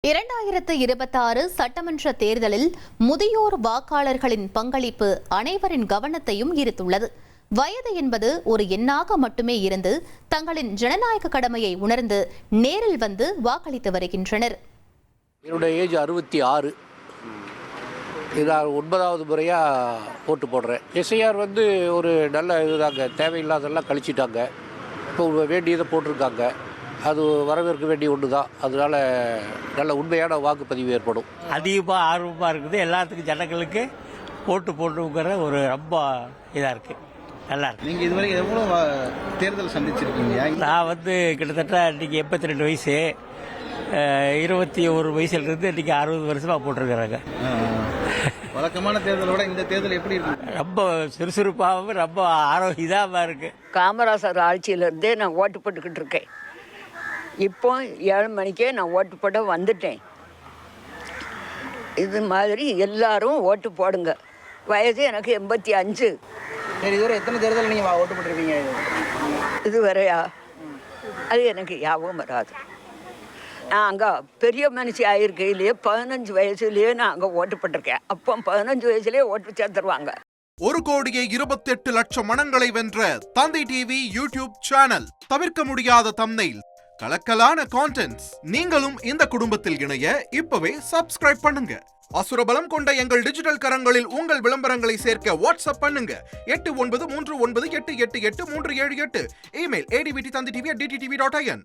2026 சட்டமன்ற தேர்தலில் முதியோர் வாக்காளர்களின் பங்களிப்பு அனைவரின் கவனத்தையும் ஈர்த்துள்ளது. வயது என்பது ஒரு எண்ணாக மட்டுமே இருந்து தங்களின் ஜனநாயக கடமையை உணர்ந்து நேரில் வந்து வாக்களித்து வருகின்றனர். என்னுடைய ஏஜ் 66. இதான் 9வது முறையாக ஓட்டு போடுறேன். எஸ்ஐஆர் ஒரு நல்ல இதுதாங்க, தேவையில்லாதெல்லாம் கழிச்சிட்டாங்க. இப்போ வேண்டியதை போட்டிருக்காங்க. அது வரவேற்க வேண்டிய ஒன்று தான். அதனால நல்ல உண்மையான வாக்குப்பதிவு ஏற்படும். அதிகமாக ஆர்வமாக இருக்குது. எல்லாத்துக்கும் ஜனங்களுக்கு ஓட்டு போட்டுங்கிற ஒரு ரொம்ப இதாக இருக்குது. நல்லா இருக்கு. நீங்கள் இதுவரை எவ்வளோ தேர்தல் சந்திச்சிருக்கீங்க? நான் கிட்டத்தட்ட இன்றைக்கி 82 வயசு, 21 வயசுலேருந்து இன்றைக்கி 60 வருஷமாக போட்டிருக்கிறாங்க. வழக்கமான தேர்தலோட இந்த தேர்தல் எப்படி இருக்கு? ரொம்ப சுறுசுறுப்பாகவும் ரொம்ப இதாகவும் இருக்குது. காமராசர் ஆட்சியிலேருந்தே நான் ஓட்டு போட்டுக்கிட்டு இருக்கேன். இப்போ 7 மணிக்கே நான் ஓட்டு போட வந்துட்டேன். இது மாதிரி எல்லாரும் ஓட்டு போடுங்க. வயது எனக்கு 85. சரி, இதுவரை எத்தனை தேர்தல் நீங்கள் ஓட்டு போட்டிருக்கீங்க? இதுவரையா அது எனக்கு ஞாபகம் வராது. நான் அங்கே பெரிய மனுஷி ஆகியிருக்கையிலேயே 15 வயசுலேயே நான் அங்கே ஓட்டு போட்டிருக்கேன். அப்போ 15 வயசுலேயே ஓட்டு சேர்த்துருவாங்க. 1,28,00,000 மனங்களை வென்ற தந்தி டிவி யூடியூப் சேனல். தவிர்க்க முடியாத தம்ப்நெயில், கலக்கலான கான்டென்ட்ஸ். நீங்களும் இந்த குடும்பத்தில் இணைய இப்பவே சப்ஸ்கிரைப் பண்ணுங்க. அசுரபலம் கொண்ட எங்கள் டிஜிட்டல் கரங்களில் உங்கள் விளம்பரங்களை சேர்க்க வாட்ஸ்அப் பண்ணுங்க. 893988883778. Email advtthanditv@dttv.in.